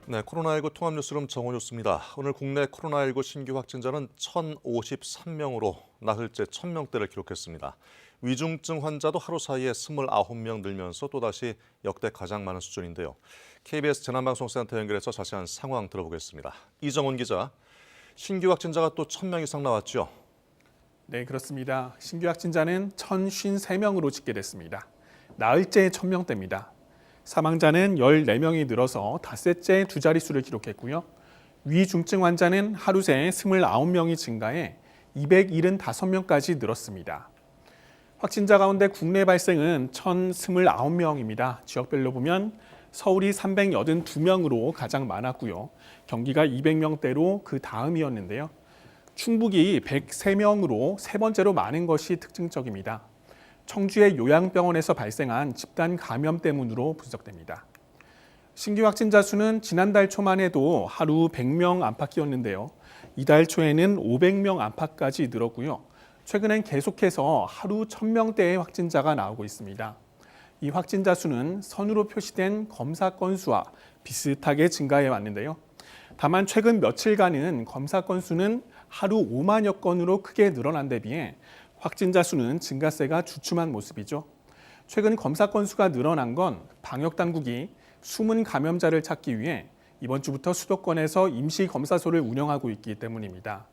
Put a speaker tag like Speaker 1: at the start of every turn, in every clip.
Speaker 1: 네, 코로나19 통합뉴스룸 정원효수입니다. 오늘 국내 코로나19 신규 확진자는 1,053명으로 나흘째 1,000명대를 기록했습니다. 위중증 환자도 하루 사이에 29명 늘면서 또다시 역대 가장 많은 수준인데요. KBS 재난방송센터 연결해서 자세한 상황 들어보겠습니다. 이정원 기자, 신규 확진자가 또 1,000명 이상 나왔죠?
Speaker 2: 네, 그렇습니다. 신규 확진자는 1,053명으로 집계됐습니다. 나흘째 1,000명대입니다. 사망자는 14명이 늘어서 닷새째 두 자릿수를 기록했고요. 위중증 환자는 하루 새 29명이 증가해 275명까지 늘었습니다. 확진자 가운데 국내 발생은 1,029명입니다. 지역별로 보면 서울이 382명으로 가장 많았고요. 경기가 200명대로 그 다음이었는데요. 충북이 103명으로 세 번째로 많은 것이 특징적입니다. 청주의 요양병원에서 발생한 집단 감염 때문으로 분석됩니다. 신규 확진자 수는 지난달 초만 해도 하루 100명 안팎이었는데요. 이달 초에는 500명 안팎까지 늘었고요. 최근엔 계속해서 하루 1,000명대의 확진자가 나오고 있습니다. 이 확진자 수는 선으로 표시된 검사 건수와 비슷하게 증가해 왔는데요. 다만 최근 며칠간은 검사 건수는 하루 5만여 건으로 크게 늘어난 데 비해 확진자 수는 증가세가 주춤한 모습이죠. 최근 검사 건수가 늘어난 건 방역당국이 숨은 감염자를 찾기 위해 이번 주부터 수도권에서 임시검사소를 운영하고 있기 때문입니다.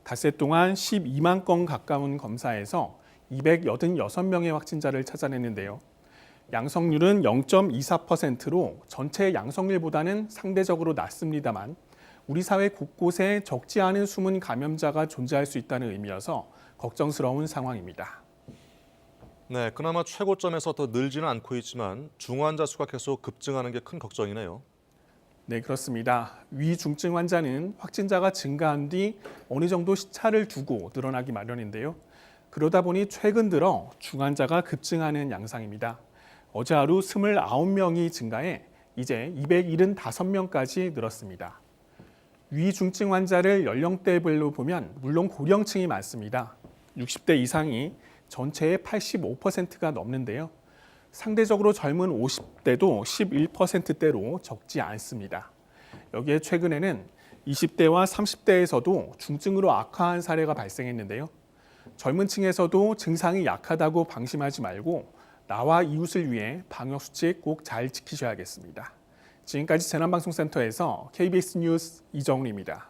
Speaker 2: 닷새 동안 12만 건 가까운 검사에서 286명의 확진자를 찾아냈는데요. 양성률은 0.24%로 전체 양성률보다는 상대적으로 낮습니다만 우리 사회 곳곳에 적지 않은 숨은 감염자가 존재할 수 있다는 의미여서 걱정스러운 상황입니다.
Speaker 1: 네, 그나마 최고점에서 더 늘지는 않고 있지만 중환자 수가 계속 급증하는 게 큰 걱정이네요.
Speaker 2: 네, 그렇습니다. 위중증 환자는 확진자가 증가한 뒤 어느 정도 시차를 두고 늘어나기 마련인데요. 그러다 보니 최근 들어 중환자가 급증하는 양상입니다. 어제 하루 29명이 증가해 이제 275명까지 늘었습니다. 위중증 환자를 연령대별로 보면 물론 고령층이 많습니다. 60대 이상이 전체의 85%가 넘는데요. 상대적으로 젊은 50대도 11%대로 적지 않습니다. 여기에 최근에는 20대와 30대에서도 중증으로 악화한 사례가 발생했는데요. 젊은 층에서도 증상이 약하다고 방심하지 말고 나와 이웃을 위해 방역수칙 꼭 잘 지키셔야겠습니다. 지금까지 재난방송센터에서 KBS 뉴스 이정훈입니다.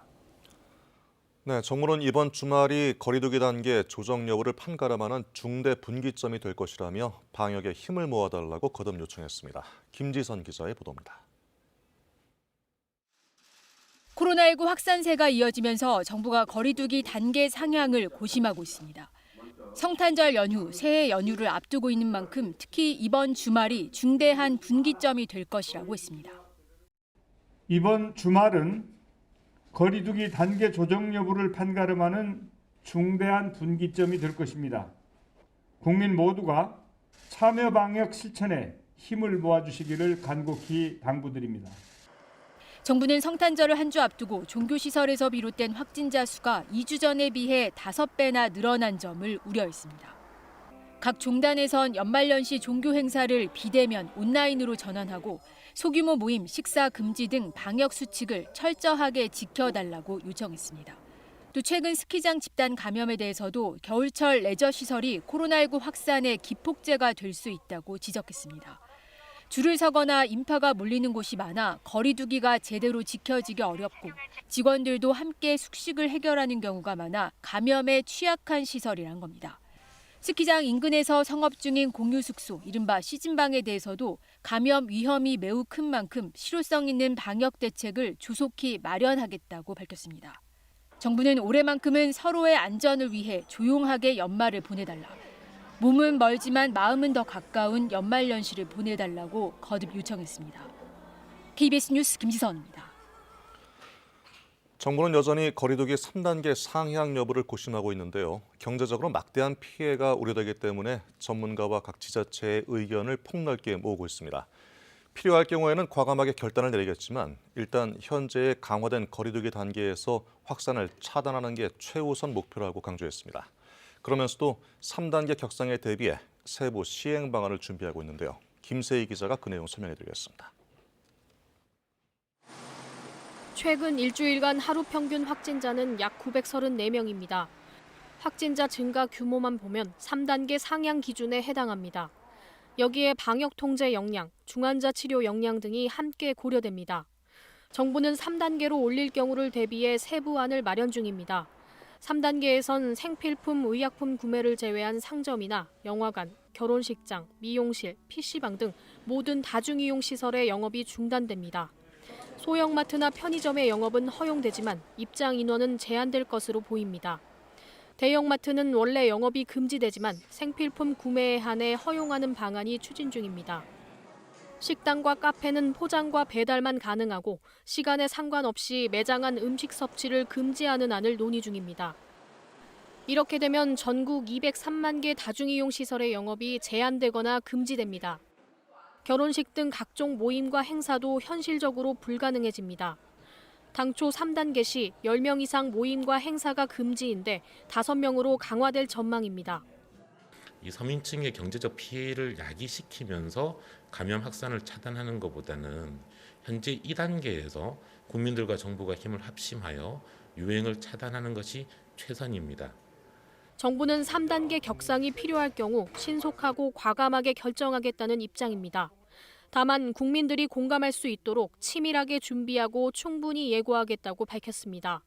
Speaker 1: 네, 정부는 이번 주말이 거리두기 단계 조정 여부를 판가름하는 중대 분기점이 될 것이라며 방역에 힘을 모아달라고 거듭 요청했습니다. 김지선 기자의 보도입니다.
Speaker 3: 코로나19 확산세가 이어지면서 정부가 거리두기 단계 상향을 고심하고 있습니다. 성탄절 연휴, 새해 연휴를 앞두고 있는 만큼 특히 이번 주말이 중대한 분기점이 될 것이라고 했습니다.
Speaker 4: 이번 주말은 거리두기 단계 조정 여부를 판가름하는 중대한 분기점이 될 것입니다. 국민 모두가 참여 방역 실천에 힘을 모아주시기를 간곡히 당부드립니다.
Speaker 3: 정부는 성탄절을 한 주 앞두고 종교시설에서 비롯된 확진자 수가 2주 전에 비해 5배나 늘어난 점을 우려했습니다. 각 종단에선 연말연시 종교 행사를 비대면 온라인으로 전환하고 소규모 모임, 식사 금지 등 방역 수칙을 철저하게 지켜달라고 요청했습니다. 또 최근 스키장 집단 감염에 대해서도 겨울철 레저 시설이 코로나19 확산의 기폭제가 될 수 있다고 지적했습니다. 줄을 서거나 인파가 몰리는 곳이 많아 거리두기가 제대로 지켜지기 어렵고 직원들도 함께 숙식을 해결하는 경우가 많아 감염에 취약한 시설이란 겁니다. 스키장 인근에서 성업 중인 공유 숙소, 이른바 시즌방에 대해서도 감염 위험이 매우 큰 만큼 실효성 있는 방역 대책을 조속히 마련하겠다고 밝혔습니다. 정부는 올해만큼은 서로의 안전을 위해 조용하게 연말을 보내달라. 몸은 멀지만 마음은 더 가까운 연말연시를 보내달라고 거듭 요청했습니다. KBS 뉴스 김지선입니다.
Speaker 1: 정부는 여전히 거리두기 3단계 상향 여부를 고심하고 있는데요. 경제적으로 막대한 피해가 우려되기 때문에 전문가와 각 지자체의 의견을 폭넓게 모으고 있습니다. 필요할 경우에는 과감하게 결단을 내리겠지만 일단 현재의 강화된 거리두기 단계에서 확산을 차단하는 게 최우선 목표라고 강조했습니다. 그러면서도 3단계 격상에 대비해 세부 시행 방안을 준비하고 있는데요. 김세희 기자가 그 내용 설명해드리겠습니다.
Speaker 5: 최근 일주일간 하루 평균 확진자는 약 934명입니다. 확진자 증가 규모만 보면 3단계 상향 기준에 해당합니다. 여기에 방역 통제 역량, 중환자 치료 역량 등이 함께 고려됩니다. 정부는 3단계로 올릴 경우를 대비해 세부안을 마련 중입니다. 3단계에선 생필품, 의약품 구매를 제외한 상점이나 영화관, 결혼식장, 미용실, PC방 등 모든 다중이용 시설의 영업이 중단됩니다. 소형마트나 편의점의 영업은 허용되지만 입장 인원은 제한될 것으로 보입니다. 대형마트는 원래 영업이 금지되지만 생필품 구매에 한해 허용하는 방안이 추진 중입니다. 식당과 카페는 포장과 배달만 가능하고 시간에 상관없이 매장 안 음식 섭취를 금지하는 안을 논의 중입니다. 이렇게 되면 전국 203만 개 다중이용 시설의 영업이 제한되거나 금지됩니다. 결혼식 등 각종 모임과 행사도 현실적으로 불가능해집니다. 당초 3단계 시 10명 이상 모임과 행사가 금지인데 5명으로 강화될 전망입니다.
Speaker 6: 이 서민층의 경제적 피해를 야기시키면서 감염 확산을 차단하는 것보다는 현재 2단계에서 국민들과 정부가 힘을 합심하여 유행을 차단하는 것이 최선입니다.
Speaker 5: 정부는 3단계 격상이 필요할 경우 신속하고 과감하게 결정하겠다는 입장입니다. 다만 국민들이 공감할 수 있도록 치밀하게 준비하고 충분히 예고하겠다고 밝혔습니다.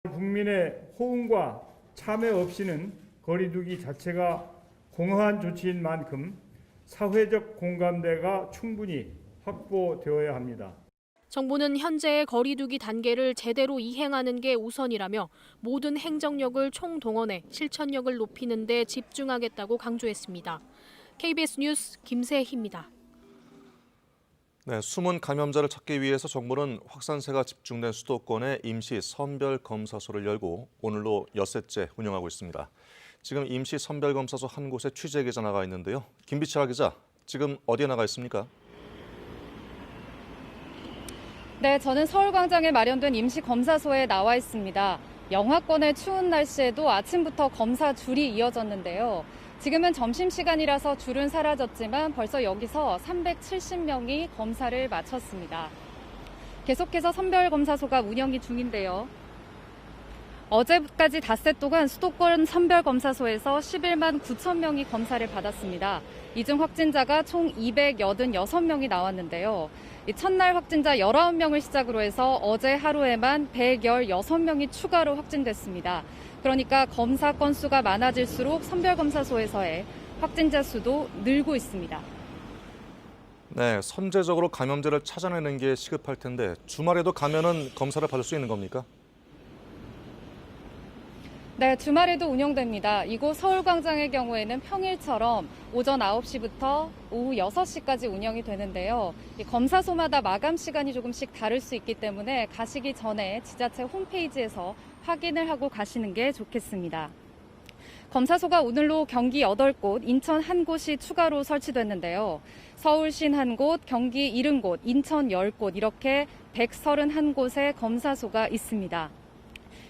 Speaker 4: 국민의 호응과 참여 없이는 거리두기 자체가 공허한 조치인 만큼 사회적 공감대가 충분히 확보되어야 합니다.
Speaker 5: 정부는 현재의 거리두기 단계를 제대로 이행하는 게 우선이라며 모든 행정력을 총동원해 실천력을 높이는 데 집중하겠다고 강조했습니다. KBS 뉴스 김세희입니다.
Speaker 1: 네, 숨은 감염자를 찾기 위해서 정부는 확산세가 집중된 수도권에 임시 선별검사소를 열고 오늘로 엿새째 운영하고 있습니다. 지금 임시 선별검사소 한 곳에 취재기자 나가 있는데요. 김비철 기자, 지금 어디에 나가 있습니까?
Speaker 7: 네, 저는 서울광장에 마련된 임시검사소에 나와 있습니다. 영하권의 추운 날씨에도 아침부터 검사 줄이 이어졌는데요. 지금은 점심시간이라서 줄은 사라졌지만 벌써 여기서 370명이 검사를 마쳤습니다. 계속해서 선별검사소가 운영이 중인데요. 어제까지 닷새 동안 수도권 선별검사소에서 11만 9천 명이 검사를 받았습니다. 이 중 확진자가 총 286명이 나왔는데요. 첫날 확진자 19명을 시작으로 해서 어제 하루에만 116명이 추가로 확진됐습니다. 그러니까 검사 건수가 많아질수록 선별검사소에서의 확진자 수도 늘고 있습니다.
Speaker 1: 네, 선제적으로 감염자를 찾아내는 게 시급할 텐데 주말에도 가면은 검사를 받을 수 있는 겁니까?
Speaker 7: 네, 주말에도 운영됩니다. 이곳 서울광장의 경우에는 평일처럼 오전 9시부터 오후 6시까지 운영이 되는데요. 이 검사소마다 마감 시간이 조금씩 다를 수 있기 때문에 가시기 전에 지자체 홈페이지에서 확인을 하고 가시는 게 좋겠습니다. 검사소가 오늘로 경기 8곳, 인천 1곳이 추가로 설치됐는데요. 서울신 1곳, 경기 70곳, 인천 10곳 이렇게 131곳의 검사소가 있습니다.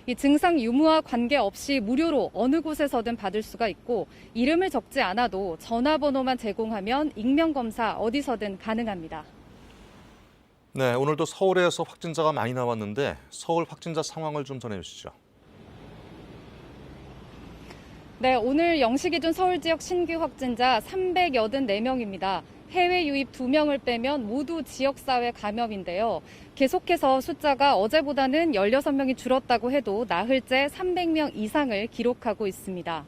Speaker 7: 이 증상 유무와 관계없이 무료로 어느 곳에서든 받을 수가 있고 이름을 적지 않아도 전화번호만 제공하면 익명검사 어디서든 가능합니다.
Speaker 1: 네, 오늘도 서울에서 확진자가 많이 나왔는데 서울 확진자 상황을 좀 전해주시죠.
Speaker 7: 네, 오늘 0시 기준 서울 지역 신규 확진자 384명입니다. 해외 유입 2명을 빼면 모두 지역사회 감염인데요. 계속해서 숫자가 어제보다는 16명이 줄었다고 해도 나흘째 300명 이상을 기록하고 있습니다.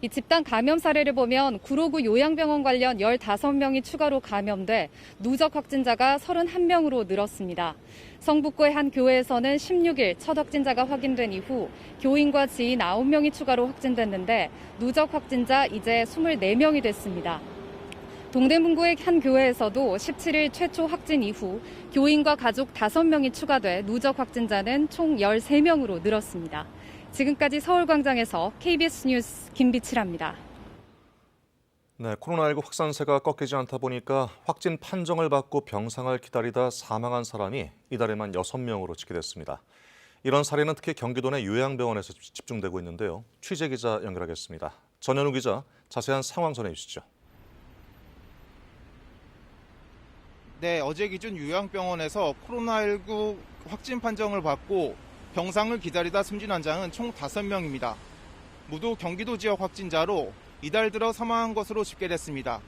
Speaker 7: 이 집단 감염 사례를 보면 구로구 요양병원 관련 15명이 추가로 감염돼 누적 확진자가 31명으로 늘었습니다. 성북구의 한 교회에서는 16일 첫 확진자가 확인된 이후 교인과 지인 9명이 추가로 확진됐는데 누적 확진자 이제 24명이 됐습니다. 동대문구의 한 교회에서도 17일 최초 확진 이후 교인과 가족 5명이 추가돼 누적 확진자는 총 13명으로 늘었습니다. 지금까지 서울광장에서 KBS 뉴스 김비칠합니다.
Speaker 1: 네, 코로나19 확산세가 꺾이지 않다 보니까 확진 판정을 받고 병상을 기다리다 사망한 사람이 이달에만 6명으로 집계됐습니다. 이런 사례는 특히 경기도 내 요양병원에서 집중되고 있는데요. 취재 기자 연결하겠습니다. 전현우 기자, 자세한 상황 전해주시죠.
Speaker 8: 네, 어제 기준 요양병원에서 코로나19 확진 판정을 받고 병상을 기다리다 숨진 환자는 총 5명입니다. 모두 경기도 지역 확진자로 이달 들어 사망한 것으로 집계됐습니다.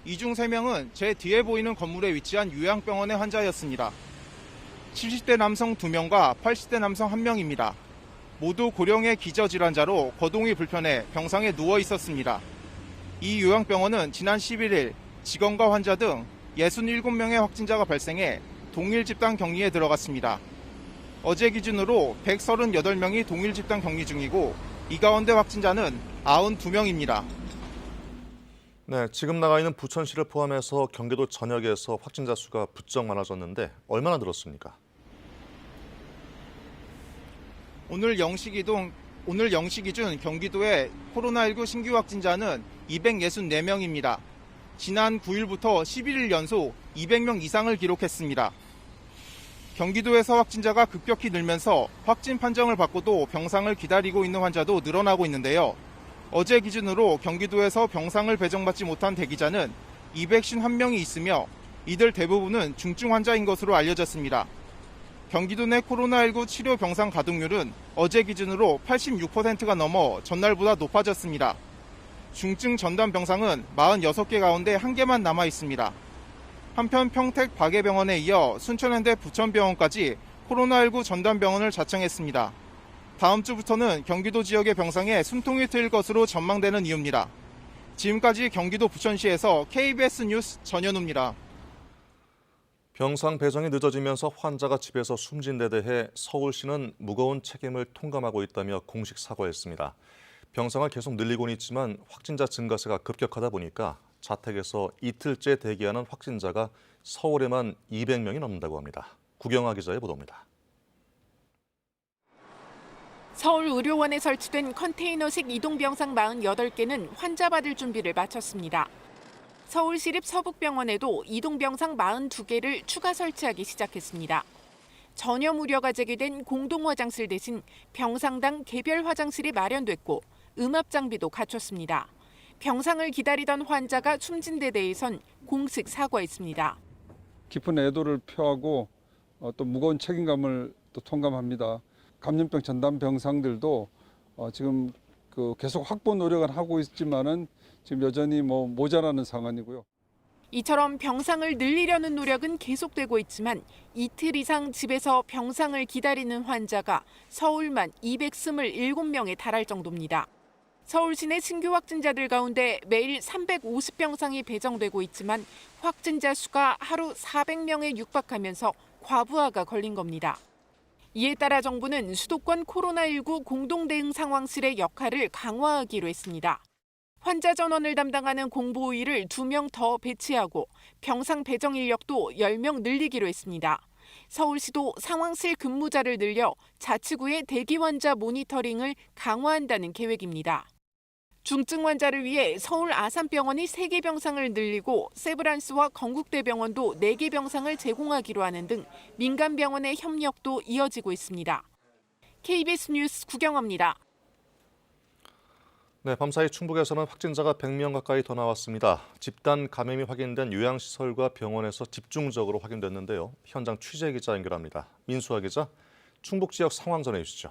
Speaker 8: 이 중 3명은 제 뒤에 보이는 건물에 위치한 요양병원의 환자였습니다. 70대 남성 2명과 80대 남성 1명입니다. 모두 고령의 기저질환자로 거동이 불편해 병상에 누워 있었습니다. 이 요양병원은 지난 11일 직원과 환자 등 67명의 확진자가 발생해 동일 집단 격리에 들어갔습니다. 어제 기준으로 138명이 동일 집단 격리 중이고 이 가운데 확진자는 92명입니다.
Speaker 1: 네, 지금 나가 있는 부천시를 포함해서 경기도 전역에서 확진자 수가 부쩍 많아졌는데 얼마나 늘었습니까?
Speaker 8: 오늘 0시 기준 경기도의 코로나19 신규 확진자는 264명입니다. 지난 9일부터 11일 연속 200명 이상을 기록했습니다. 경기도에서 확진자가 급격히 늘면서 확진 판정을 받고도 병상을 기다리고 있는 환자도 늘어나고 있는데요. 어제 기준으로 경기도에서 병상을 배정받지 못한 대기자는 251명이 있으며 이들 대부분은 중증 환자인 것으로 알려졌습니다. 경기도 내 코로나19 치료 병상 가동률은 어제 기준으로 86%가 넘어 전날보다 높아졌습니다. 중증 전담 병상은 46개 가운데 1개만 남아 있습니다. 한편 평택 박예병원에 이어 순천현대 부천병원까지 코로나19 전담병원을 자청했습니다. 다음 주부터는 경기도 지역의 병상에 숨통이 트일 것으로 전망되는 이유입니다. 지금까지 경기도 부천시에서 KBS 뉴스 전현우입니다.
Speaker 1: 병상 배정이 늦어지면서 환자가 집에서 숨진 데 대해 서울시는 무거운 책임을 통감하고 있다며 공식 사과했습니다. 병상을 계속 늘리고는 있지만 확진자 증가세가 급격하다 보니까 자택에서 이틀째 대기하는 확진자가 서울에만 200명이 넘는다고 합니다. 구경아 기자의 보도입니다.
Speaker 9: 서울 의료원에 설치된 컨테이너식 이동병상 48개는 환자 받을 준비를 마쳤습니다. 서울시립 서북병원에도 이동병상 42개를 추가 설치하기 시작했습니다. 전염 우려가 제기된 공동화장실 대신 병상당 개별 화장실이 마련됐고 음압 장비도 갖췄습니다. 병상을 기다리던 환자가 숨진 데 대해선 공식 사과했습니다.
Speaker 10: 깊은 애도를 표하고 또 무거운 책임감을 또 통감합니다. 감염병 전담 병상들도 지금 계속 확보 노력을 하고 있지만은 지금 여전히 모자라는 상황이고요.
Speaker 9: 이처럼 병상을 늘리려는 노력은 계속되고 있지만 이틀 이상 집에서 병상을 기다리는 환자가 서울만 227명에 달할 정도입니다. 서울 시내 신규 확진자들 가운데 매일 350병상이 배정되고 있지만 확진자 수가 하루 400명에 육박하면서 과부하가 걸린 겁니다. 이에 따라 정부는 수도권 코로나19 공동대응 상황실의 역할을 강화하기로 했습니다. 환자 전원을 담당하는 공보의를 2명 더 배치하고 병상 배정 인력도 10명 늘리기로 했습니다. 서울시도 상황실 근무자를 늘려 자치구의 대기 환자 모니터링을 강화한다는 계획입니다. 중증 환자를 위해 서울 아산병원이 3개 병상을 늘리고 세브란스와 건국대병원도 4개 병상을 제공하기로 하는 등 민간 병원의 협력도 이어지고 있습니다. KBS 뉴스 구경화입니다.
Speaker 1: 네, 밤사이 충북에서는 확진자가 100명 가까이 더 나왔습니다. 집단 감염이 확인된 요양시설과 병원에서 집중적으로 확인됐는데요. 현장 취재 기자 연결합니다. 민수아 기자, 충북 지역 상황 전해주시죠.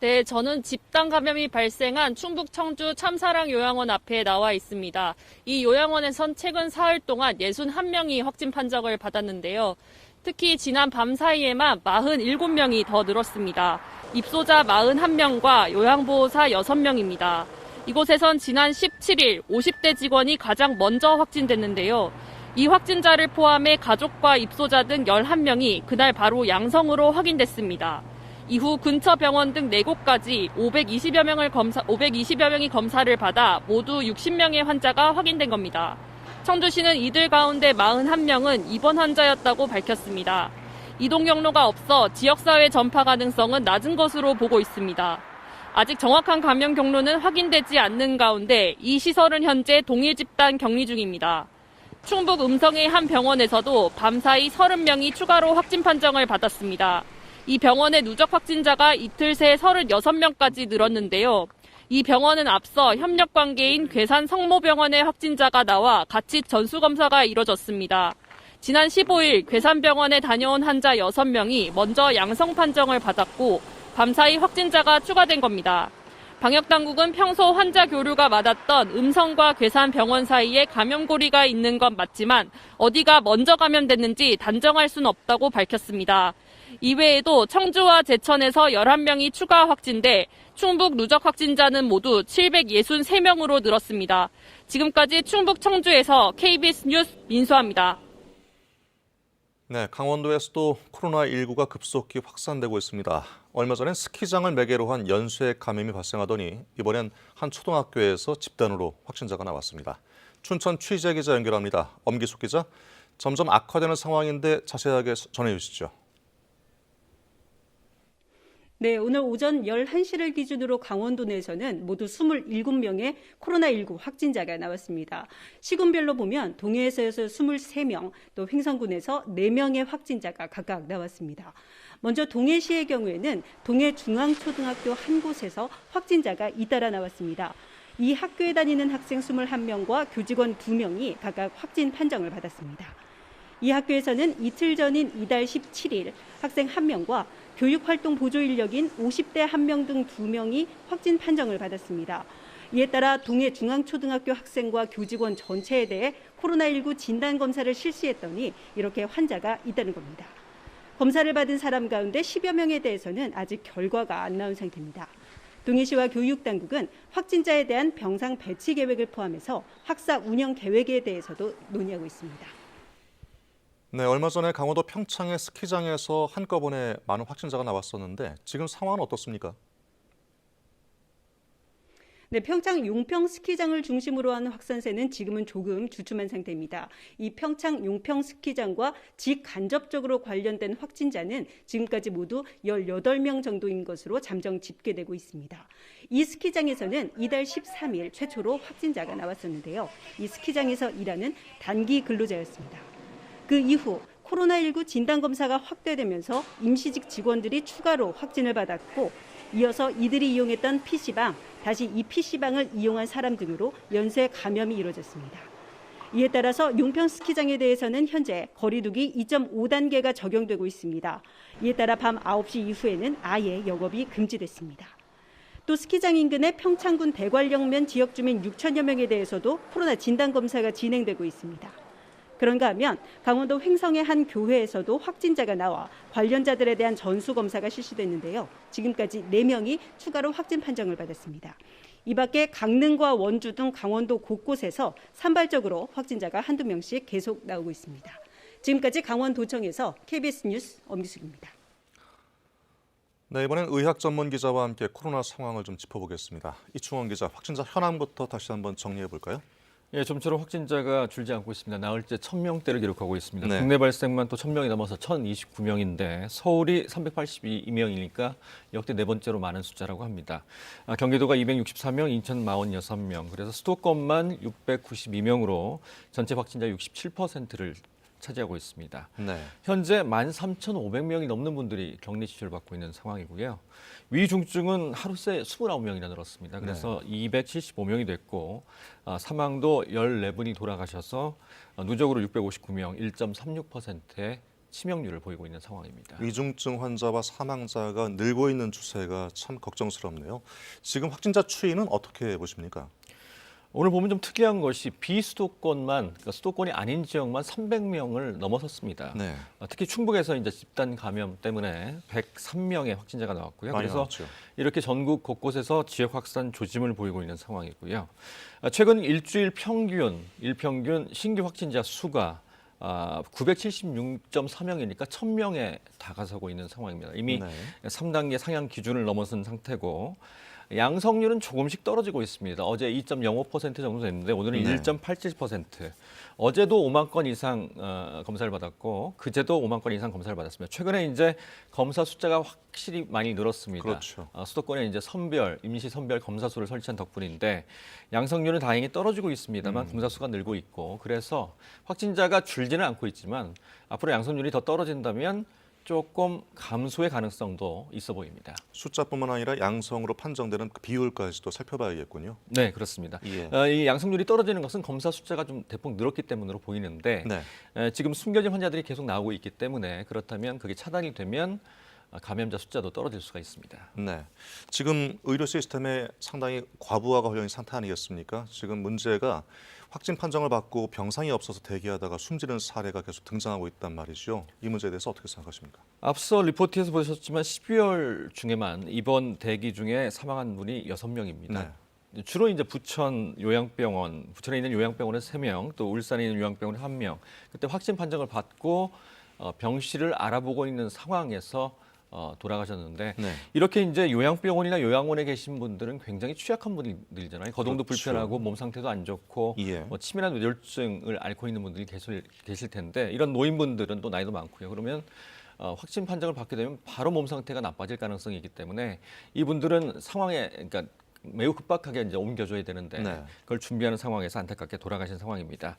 Speaker 11: 네, 저는 집단 감염이 발생한 충북 청주 참사랑 요양원 앞에 나와 있습니다. 이 요양원에선 최근 사흘 동안 61명이 확진 판정을 받았는데요. 특히 지난 밤 사이에만 47명이 더 늘었습니다. 입소자 41명과 요양보호사 6명입니다. 이곳에선 지난 17일 50대 직원이 가장 먼저 확진됐는데요. 이 확진자를 포함해 가족과 입소자 등 11명이 그날 바로 양성으로 확인됐습니다. 이후 근처 병원 등 4곳까지 520여 명이 검사를 받아 모두 60명의 환자가 확인된 겁니다. 청주시는 이들 가운데 41명은 입원 환자였다고 밝혔습니다. 이동 경로가 없어 지역사회 전파 가능성은 낮은 것으로 보고 있습니다. 아직 정확한 감염 경로는 확인되지 않는 가운데 이 시설은 현재 동일 집단 격리 중입니다. 충북 음성의 한 병원에서도 밤사이 30명이 추가로 확진 판정을 받았습니다. 이 병원의 누적 확진자가 이틀 새 36명까지 늘었는데요. 이 병원은 앞서 협력 관계인 괴산 성모병원의 확진자가 나와 같이 전수검사가 이뤄졌습니다. 지난 15일 괴산병원에 다녀온 환자 6명이 먼저 양성 판정을 받았고 밤사이 확진자가 추가된 겁니다. 방역당국은 평소 환자 교류가 많았던 음성과 괴산병원 사이에 감염고리가 있는 건 맞지만 어디가 먼저 감염됐는지 단정할 수는 없다고 밝혔습니다. 이외에도 청주와 제천에서 11명이 추가 확진돼 충북 누적 확진자는 모두 763명으로 늘었습니다. 지금까지 충북 청주에서 KBS 뉴스 민수아입니다.
Speaker 1: 네, 강원도에서도 코로나19가 급속히 확산되고 있습니다. 얼마 전엔 스키장을 매개로 한 연쇄 감염이 발생하더니 이번엔 한 초등학교에서 집단으로 확진자가 나왔습니다. 춘천 취재 기자 연결합니다. 엄기숙 기자, 점점 악화되는 상황인데 자세하게 전해주시죠.
Speaker 12: 네, 오늘 오전 11시를 기준으로 강원도 내에서는 모두 27명의 코로나19 확진자가 나왔습니다. 시군별로 보면 동해에서 23명, 또 횡성군에서 4명의 확진자가 각각 나왔습니다. 먼저 동해시의 경우에는 동해중앙초등학교 한 곳에서 확진자가 잇따라 나왔습니다. 이 학교에 다니는 학생 21명과 교직원 2명이 각각 확진 판정을 받았습니다. 이 학교에서는 이틀 전인 이달 17일 학생 1명과 교육활동 보조 인력인 50대 1명 등 2명이 확진 판정을 받았습니다. 이에 따라 동해중앙초등학교 학생과 교직원 전체에 대해 코로나19 진단검사를 실시했더니 이렇게 환자가 있다는 겁니다. 검사를 받은 사람 가운데 10여 명에 대해서는 아직 결과가 안 나온 상태입니다. 동해시와 교육당국은 확진자에 대한 병상 배치 계획을 포함해서 학사 운영 계획에 대해서도 논의하고 있습니다.
Speaker 1: 네, 얼마 전에 강원도 평창의 스키장에서 한꺼번에 많은 확진자가 나왔었는데 지금 상황은 어떻습니까?
Speaker 12: 네, 평창 용평 스키장을 중심으로 하는 확산세는 지금은 조금 주춤한 상태입니다. 이 평창 용평 스키장과 직간접적으로 관련된 확진자는 지금까지 모두 18명 정도인 것으로 잠정 집계되고 있습니다. 이 스키장에서는 이달 13일 최초로 확진자가 나왔었는데요. 이 스키장에서 일하는 단기 근로자였습니다. 그 이후 코로나19 진단검사가 확대되면서 임시직 직원들이 추가로 확진을 받았고 이어서 이들이 이용했던 PC방, 다시 이 PC방을 이용한 사람 등으로 연쇄 감염이 이루어졌습니다. 이에 따라서 용평 스키장에 대해서는 현재 거리두기 2.5단계가 적용되고 있습니다. 이에 따라 밤 9시 이후에는 아예 영업이 금지됐습니다. 또 스키장 인근의 평창군 대관령면 지역 주민 6천여 명에 대해서도 코로나 진단검사가 진행되고 있습니다. 그런가 하면 강원도 횡성의 한 교회에서도 확진자가 나와 관련자들에 대한 전수검사가 실시됐는데요. 지금까지 4명이 추가로 확진 판정을 받았습니다. 이 밖에 강릉과 원주 등 강원도 곳곳에서 산발적으로 확진자가 한두 명씩 계속 나오고 있습니다. 지금까지 강원도청에서 KBS 뉴스 엄기숙입니다.
Speaker 1: 네, 이번엔 의학 전문 기자와 함께 코로나 상황을 좀 짚어보겠습니다. 이충원 기자, 확진자 현황부터 다시 한번 정리해 볼까요?
Speaker 13: 예, 좀처럼 확진자가 줄지 않고 있습니다. 나흘째 1000명대를 기록하고 있습니다.
Speaker 1: 네.
Speaker 13: 국내 발생만 또 1000명이 넘어서 1029명인데 서울이 382명이니까 역대 네 번째로 많은 숫자라고 합니다. 경기도가 264명, 인천 46명, 그래서 수도권만 692명으로 전체 확진자 67%를 차지하고 있습니다.
Speaker 1: 네.
Speaker 13: 현재 13,500명이 넘는 분들이 격리 치료를 받고 있는 상황이고요. 위중증은 하루 새 29명이나 늘었습니다. 그래서 275명이 됐고 사망도 14분이 돌아가셔서 누적으로 659명, 1.36%의 치명률을 보이고 있는 상황입니다.
Speaker 1: 위중증 환자와 사망자가 늘고 있는 추세가 참 걱정스럽네요. 지금 확진자 추이는 어떻게 보십니까?
Speaker 13: 오늘 보면 좀 특이한 것이 비수도권만, 그러니까 수도권이 아닌 지역만 300명을 넘어섰습니다.
Speaker 1: 네.
Speaker 13: 특히 충북에서 이제 집단 감염 때문에 103명의 확진자가 나왔고요. 그래서
Speaker 1: 나왔죠. 이렇게
Speaker 13: 전국 곳곳에서 지역 확산 조짐을 보이고 있는 상황이고요. 최근 일주일 일평균 신규 확진자 수가 976.4명이니까 1000명에 다가서고 있는 상황입니다. 이미 3단계 상향 기준을 넘어선 상태고 양성률은 조금씩 떨어지고 있습니다. 어제 2.05% 정도 됐는데 오늘은 1.87%. 어제도 5만 건 이상 검사를 받았고 그제도 5만 건 이상 검사를 받았습니다. 최근에 이제 검사 숫자가 확실히 많이 늘었습니다.
Speaker 1: 그렇죠.
Speaker 13: 수도권에 이제 임시 선별 검사소를 설치한 덕분인데 양성률은 다행히 떨어지고 있습니다만 검사 수가 늘고 있고 그래서 확진자가 줄지는 않고 있지만 앞으로 양성률이 더 떨어진다면 조금 감소의 가능성도 있어 보입니다.
Speaker 1: 숫자뿐만 아니라 양성으로 판정되는 그 비율까지도 살펴봐야겠군요.
Speaker 13: 네, 그렇습니다.
Speaker 1: 예.
Speaker 13: 이 양성률이 떨어지는 것은 검사 숫자가 좀 대폭 늘었기 때문으로 보이는데
Speaker 1: 네.
Speaker 13: 지금 숨겨진 환자들이 계속 나오고 있기 때문에 그렇다면 그게 차단이 되면 감염자 숫자도 떨어질 수가 있습니다.
Speaker 1: 네. 지금 의료 시스템에 상당히 과부하가 걸려 있는 상태 아니겠습니까? 지금 문제가 확진 판정을 받고 병상이 없어서 대기하다가 숨지는 사례가 계속 등장하고 있단 말이죠. 이 문제에 대해서 어떻게 생각하십니까?
Speaker 13: 앞서 리포트에서 보셨지만 12월 중에만 입원 대기 중에 사망한 분이 6명입니다. 주로 이제 부천에 있는 요양병원에서 3명, 또 울산에 있는 요양병원에 1명. 그때 확진 판정을 받고 병실을 알아보고 있는 상황에서 돌아가셨는데 이렇게 이제 요양병원이나 요양원에 계신 분들은 굉장히 취약한 분들이잖아요. 거동도
Speaker 1: 그렇죠.
Speaker 13: 불편하고 몸 상태도 안 좋고 뭐 치매나 뇌졸중을 앓고 있는 분들이 계실 텐데 이런 노인분들은 또 나이도 많고요. 그러면 확진 판정을 받게 되면 바로 몸 상태가 나빠질 가능성이 있기 때문에 이분들은 상황에 그러니까 매우 급박하게 이제 옮겨줘야 되는데 그걸 준비하는 상황에서 안타깝게 돌아가신 상황입니다.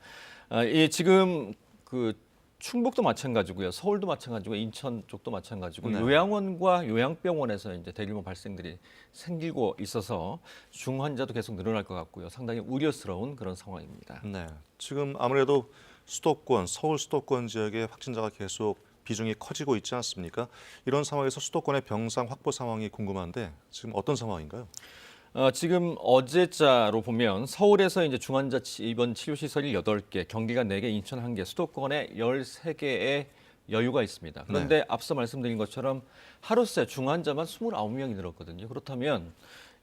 Speaker 13: 지금 그 충북도 마찬가지고요, 서울도 마찬가지고, 인천 쪽도 마찬가지고 요양원과 요양병원에서 이제 대규모 발생들이 생기고 있어서 중환자도 계속 늘어날 것 같고요, 상당히 우려스러운 그런 상황입니다.
Speaker 1: 네, 지금 아무래도 수도권, 서울 수도권 지역의 확진자가 계속 비중이 커지고 있지 않습니까? 이런 상황에서 수도권의 병상 확보 상황이 궁금한데 지금 어떤 상황인가요?
Speaker 13: 지금 어제자로 보면 서울에서 이제 중환자 입원 치료 시설이 8개, 경기가 4개, 인천 1개, 수도권에 13개의 여유가 있습니다. 그런데 앞서 말씀드린 것처럼 하루 새 중환자만 29명이 늘었거든요. 그렇다면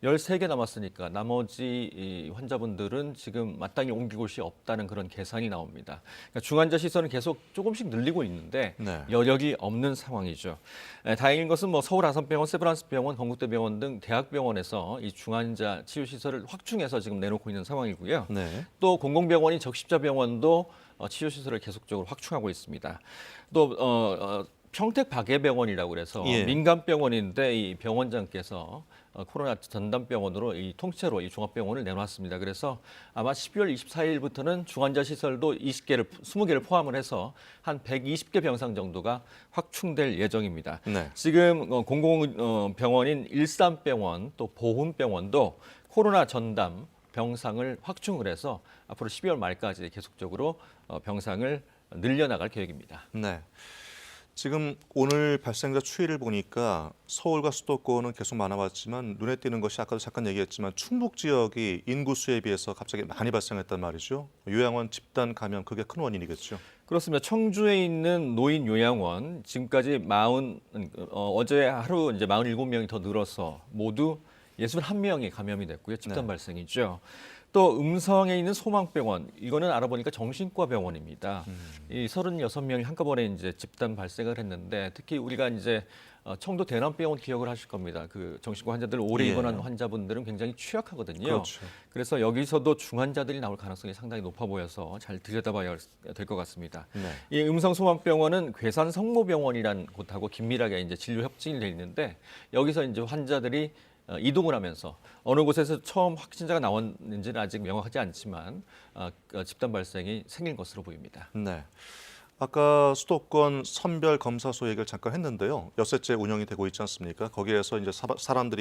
Speaker 13: 13개 남았으니까 나머지 이 환자분들은 지금 마땅히 옮길 곳이 없다는 그런 계산이 나옵니다. 그러니까 중환자 시설은 계속 조금씩 늘리고 있는데 여력이 없는 상황이죠. 다행인 것은 뭐 서울 아산병원, 세브란스병원, 건국대병원 등 대학병원에서 이 중환자 치유 시설을 확충해서 지금 내놓고 있는 상황이고요. 또 공공병원인 적십자병원도 치유 시설을 계속적으로 확충하고 있습니다. 또 평택박예병원이라고 그래서 민간병원인데 이 병원장께서 코로나 전담병원으로 이 통째로 이 종합병원을 내놨습니다. 그래서 아마 12월 24일부터는 중환자 시설도 20개를 포함을 해서 한 120개 병상 정도가 확충될 예정입니다. 지금 공공병원인 일산병원 또 보훈병원도 코로나 전담 병상을 확충을 해서 앞으로 12월 말까지 계속적으로 병상을 늘려나갈 계획입니다.
Speaker 1: 네. 지금 오늘 발생자 추이를 보니까 서울과 수도권은 계속 많아왔지만 눈에 띄는 것이 아까도 잠깐 얘기했지만 충북 지역이 인구수에 비해서 갑자기 많이 발생했단 말이죠. 요양원 집단 감염 그게 큰 원인이겠죠.
Speaker 13: 그렇습니다. 청주에 있는 노인 요양원 지금까지 어제 하루 이제 47명이 더 늘어서 모두 61명이 감염이 됐고요. 집단 발생이죠. 또 음성에 있는 소망병원, 이거는 알아보니까 정신과 병원입니다. 이 36명이 한꺼번에 이제 집단 발생을 했는데 특히 우리가 이제 청도 대남병원 기억을 하실 겁니다. 그 정신과 환자들 오래 입원한 환자분들은 굉장히 취약하거든요. 그래서 여기서도 중환자들이 나올 가능성이 상당히 높아 보여서 잘 들여다봐야 될 것 같습니다. 이 음성소망병원은 괴산 성모병원이라는 곳하고 긴밀하게 이제 진료 협진이 돼 있는데 여기서 이제 환자들이 이동을 하면서 어느 곳에서 처음 확진자가 나왔는지는 아직 명확하지 않지만 집단 발생이 생긴 것으로 보입니다.
Speaker 1: 네. 아까 수도권 선별 검사소 얘기를 잠깐 했는데요. 엿새째 운영이 되고 있지 않습니까? 거기에서 이제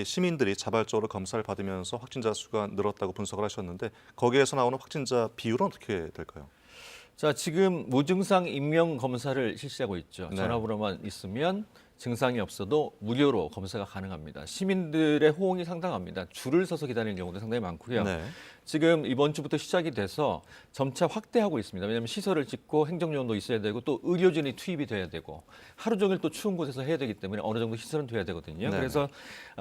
Speaker 1: 시민들이 자발적으로 검사를 받으면서 확진자 수가 늘었다고 분석을 하셨는데 거기에서 나오는 확진자 비율은 어떻게 될까요?
Speaker 13: 자, 지금 무증상 임명 검사를 실시하고 있죠. 전화번호만 있으면 증상이 없어도 무료로 검사가 가능합니다. 시민들의 호응이 상당합니다. 줄을 서서 기다리는 경우도 상당히 많고요. 지금 이번 주부터 시작이 돼서 점차 확대하고 있습니다. 왜냐하면 시설을 짓고 행정요원도 있어야 되고 또 의료진이 투입이 돼야 되고 하루 종일 또 추운 곳에서 해야 되기 때문에 어느 정도 시설은 돼야 되거든요. 그래서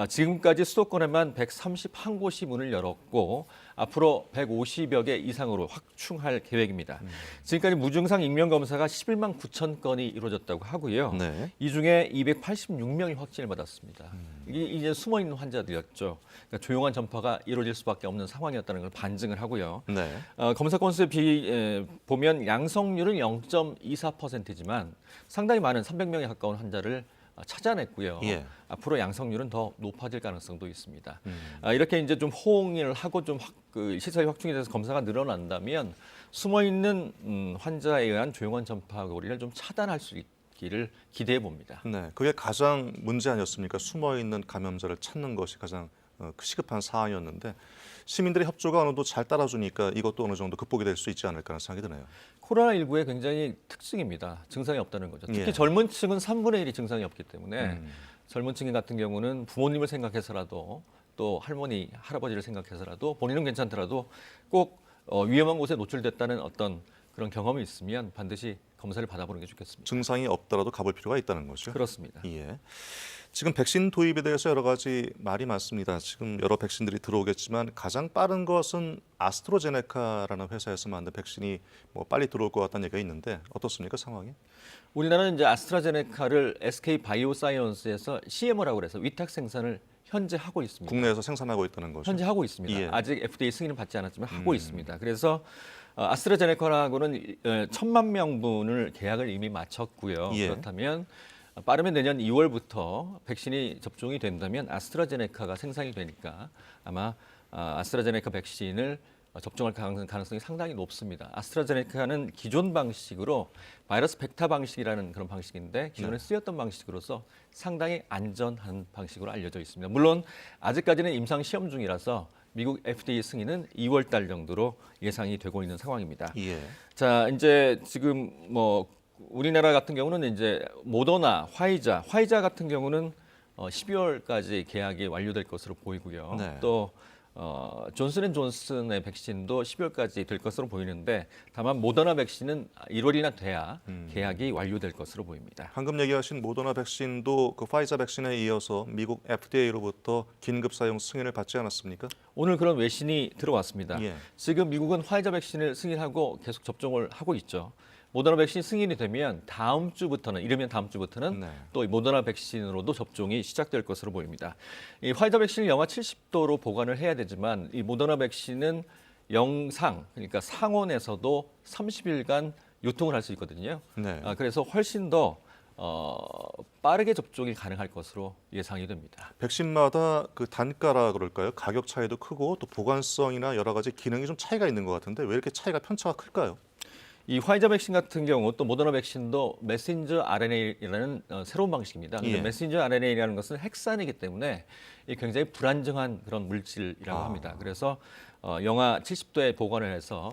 Speaker 13: 지금까지 수도권에만 131곳이 문을 열었고 앞으로 150여 개 이상으로 확충할 계획입니다. 지금까지 무증상 임명검사가 11만 9천 건이 이루어졌다고 하고요. 이 중에 286명이 확진을 받았습니다. 이게 이제 숨어있는 환자들이었죠. 그러니까 조용한 전파가 이루어질 수밖에 없는 상황이었다는 걸 반증을 하고요. 검사 건수에 보면 양성률은 0.24%지만 상당히 많은 300명에 가까운 환자를 찾아냈고요. 앞으로 양성률은 더 높아질 가능성도 있습니다. 이렇게 이제 좀 호응을 하고 좀 시설이 확충이 돼서 검사가 늘어난다면 숨어 있는 환자에 의한 조용한 전파 고리를 좀 차단할 수 있기를 기대해 봅니다.
Speaker 1: 네, 그게 가장 문제 아니었습니까? 숨어 있는 감염자를 찾는 것이 가장 시급한 사안이었는데 시민들의 협조가 어느 정도 잘 따라주니까 이것도 어느 정도 극복이 될 수 있지 않을까라는 생각이 드네요.
Speaker 13: 코로나19의 굉장히 특징입니다. 증상이 없다는 거죠. 특히
Speaker 1: 예.
Speaker 13: 젊은 층은 3분의 1이 증상이 없기 때문에 젊은 층 같은 경우는 부모님을 생각해서라도 또 할머니, 할아버지를 생각해서라도 본인은 괜찮더라도 꼭 위험한 곳에 노출됐다는 어떤 그런 경험이 있으면 반드시 검사를 받아보는 게 좋겠습니다.
Speaker 1: 증상이 없더라도 가볼 필요가 있다는 거죠.
Speaker 13: 그렇습니다.
Speaker 1: 예. 지금 백신 도입에 대해서 여러 가지 말이 많습니다. 지금 여러 백신들이 들어오겠지만 가장 빠른 것은 아스트라제네카라는 회사에서 만든 백신이 뭐 빨리 들어올 것 같다는 얘기가 있는데 어떻습니까, 상황이?
Speaker 13: 우리나라는 이제 아스트라제네카를 SK 바이오사이언스에서 CMO라고 해서 위탁 생산을 현재 하고 있습니다.
Speaker 1: 국내에서 생산하고 있다는 거죠.
Speaker 13: 현재 하고 있습니다.
Speaker 1: 예.
Speaker 13: 아직 FDA 승인을 받지 않았지만 하고 있습니다. 그래서 아스트라제네카하고는 1,000만 명분을 계약을 이미 마쳤고요.
Speaker 1: 예.
Speaker 13: 그렇다면 빠르면 내년 2월부터 백신이 접종이 된다면 아스트라제네카가 생산이 되니까 아마 아스트라제네카 백신을 접종할 가능성이 상당히 높습니다. 아스트라제네카는 기존 방식으로 바이러스 벡터 방식이라는 그런 방식인데 기존에 쓰였던 방식으로서 상당히 안전한 방식으로 알려져 있습니다. 물론 아직까지는 임상 시험 중이라서 미국 FDA 승인은 2월 달 정도로 예상이 되고 있는 상황입니다.
Speaker 1: 예.
Speaker 13: 자, 이제 지금 뭐 우리나라 같은 경우는 이제 모더나, 화이자 같은 경우는 12월까지 계약이 완료될 것으로 보이고요.
Speaker 1: 네.
Speaker 13: 또 존슨앤존슨의 백신도 12월까지 될 것으로 보이는데 다만 모더나 백신은 1월이나 돼야 계약이 완료될 것으로 보입니다.
Speaker 1: 방금 얘기하신 모더나 백신도 그 파이자 백신에 이어서 미국 FDA로부터 긴급 사용 승인을 받지 않았습니까?
Speaker 13: 오늘 그런 외신이 들어왔습니다.
Speaker 1: 예.
Speaker 13: 지금 미국은 화이자 백신을 승인하고 계속 접종을 하고 있죠. 모더나 백신 승인이 되면 다음 주부터는
Speaker 1: 네.
Speaker 13: 또 모더나 백신으로도 접종이 시작될 것으로 보입니다. 이 화이자 백신을 영하 70도로 보관을 해야 되지만 이 모더나 백신은 영상, 그러니까 상온에서도 30일간 유통을 할 수 있거든요.
Speaker 1: 네.
Speaker 13: 그래서 훨씬 더 빠르게 접종이 가능할 것으로 예상이 됩니다.
Speaker 1: 백신마다 그 단가라 그럴까요? 가격 차이도 크고 또 보관성이나 여러 가지 기능이 좀 차이가 있는 것 같은데 왜 이렇게 차이가 편차가 클까요?
Speaker 13: 이 화이자 백신 같은 경우 또 모더나 백신도 메신저 RNA라는 새로운 방식입니다. 근데
Speaker 1: 예.
Speaker 13: 메신저 RNA라는 것은 핵산이기 때문에 굉장히 불안정한 그런 물질이라고 합니다. 그래서 영하 70도에 보관을 해서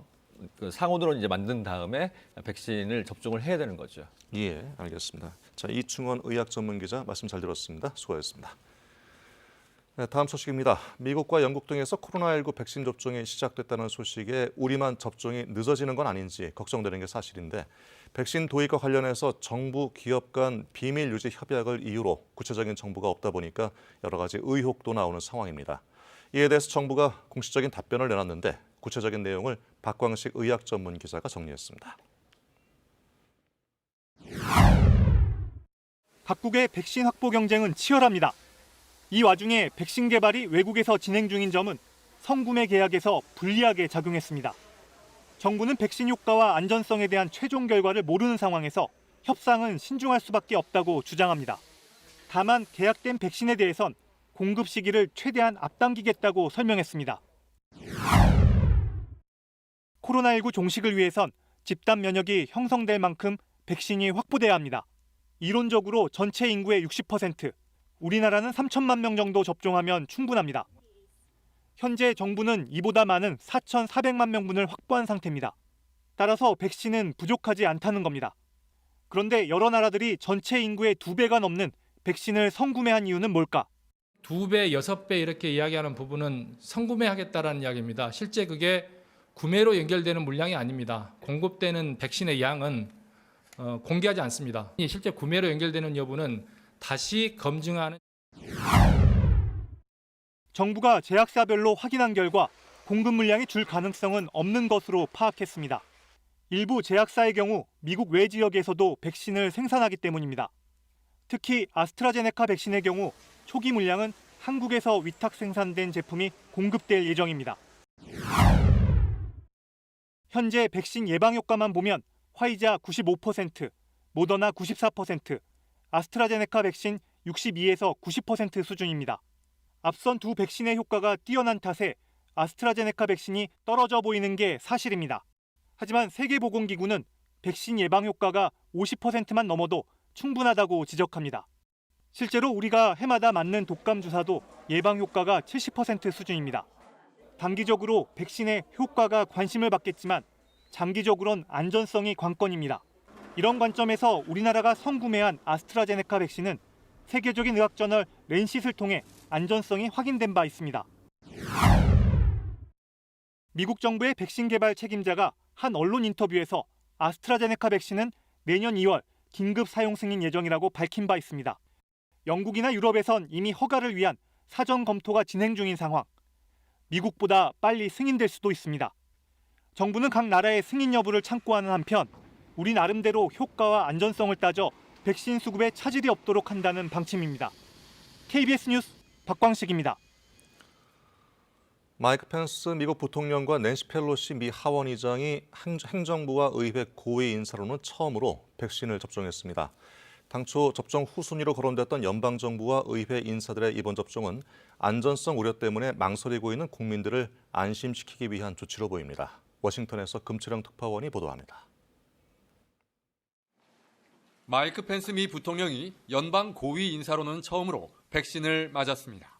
Speaker 13: 그 상온으로 이제 만든 다음에 백신을 접종을 해야 되는 거죠.
Speaker 1: 예, 알겠습니다. 자, 이충원 의학 전문 기자 말씀 잘 들었습니다. 수고하셨습니다. 네, 다음 소식입니다. 미국과 영국 등에서 코로나19 백신 접종이 시작됐다는 소식에 우리만 접종이 늦어지는 건 아닌지 걱정되는 게 사실인데 백신 도입과 관련해서 정부, 기업 간 비밀 유지 협약을 이유로 구체적인 정보가 없다 보니까 여러 가지 의혹도 나오는 상황입니다. 이에 대해서 정부가 공식적인 답변을 내놨는데 구체적인 내용을 박광식 의학 전문 기자가 정리했습니다.
Speaker 14: 각국의 백신 확보 경쟁은 치열합니다. 이 와중에 백신 개발이 외국에서 진행 중인 점은 성구매 계약에서 불리하게 작용했습니다. 정부는 백신 효과와 안전성에 대한 최종 결과를 모르는 상황에서 협상은 신중할 수밖에 없다고 주장합니다. 다만 계약된 백신에 대해선 공급 시기를 최대한 앞당기겠다고 설명했습니다. 코로나19 종식을 위해선 집단 면역이 형성될 만큼 백신이 확보돼야 합니다. 이론적으로 전체 인구의 60%, 우리나라는 3천만 명 정도 접종하면 충분합니다. 현재 정부는 이보다 많은 4,400만 명분을 확보한 상태입니다. 따라서 백신은 부족하지 않다는 겁니다. 그런데 여러 나라들이 전체 인구의 2배가 넘는 백신을 성구매한 이유는 뭘까?
Speaker 15: 2배, 6배 이렇게 이야기하는 부분은 성구매하겠다라는 이야기입니다. 실제 그게 구매로 연결되는 물량이 아닙니다. 공급되는 백신의 양은 공개하지 않습니다. 실제 구매로 연결되는 여부는 다시 검증하는.
Speaker 14: 정부가 제약사별로 확인한 결과 공급 물량이 줄 가능성은 없는 것으로 파악했습니다. 일부 제약사의 경우 미국 외 지역에서도 백신을 생산하기 때문입니다. 특히 아스트라제네카 백신의 경우 초기 물량은 한국에서 위탁 생산된 제품이 공급될 예정입니다. 현재 백신 예방 효과만 보면 화이자 95%, 모더나 94%, 아스트라제네카 백신 62에서 90% 수준입니다. 앞선 두 백신의 효과가 뛰어난 탓에 아스트라제네카 백신이 떨어져 보이는 게 사실입니다. 하지만 세계보건기구는 백신 예방 효과가 50%만 넘어도 충분하다고 지적합니다. 실제로 우리가 해마다 맞는 독감 주사도 예방 효과가 70% 수준입니다. 단기적으로 백신의 효과가 관심을 받겠지만 장기적으론 안전성이 관건입니다. 이런 관점에서 우리나라가 선구매한 아스트라제네카 백신은 세계적인 의학저널 랜싯을 통해 안전성이 확인된 바 있습니다. 미국 정부의 백신 개발 책임자가 한 언론 인터뷰에서 아스트라제네카 백신은 내년 2월 긴급 사용 승인 예정이라고 밝힌 바 있습니다. 영국이나 유럽에선 이미 허가를 위한 사전 검토가 진행 중인 상황. 미국보다 빨리 승인될 수도 있습니다. 정부는 각 나라의 승인 여부를 참고하는 한편 우리 나름대로 효과와 안전성을 따져 백신 수급에 차질이 없도록 한다는 방침입니다. KBS 뉴스 박광식입니다.
Speaker 1: 마이크 펜스 미국 부통령과 낸시 펠로시 미 하원의장이 행정부와 의회 고위 인사로는 처음으로 백신을 접종했습니다. 당초 접종 후순위로 거론됐던 연방정부와 의회 인사들의 이번 접종은 안전성 우려 때문에 망설이고 있는 국민들을 안심시키기 위한 조치로 보입니다. 워싱턴에서 금철영 특파원이 보도합니다.
Speaker 16: 마이크 펜스 미 부통령이 연방 고위 인사로는 처음으로 백신을 맞았습니다.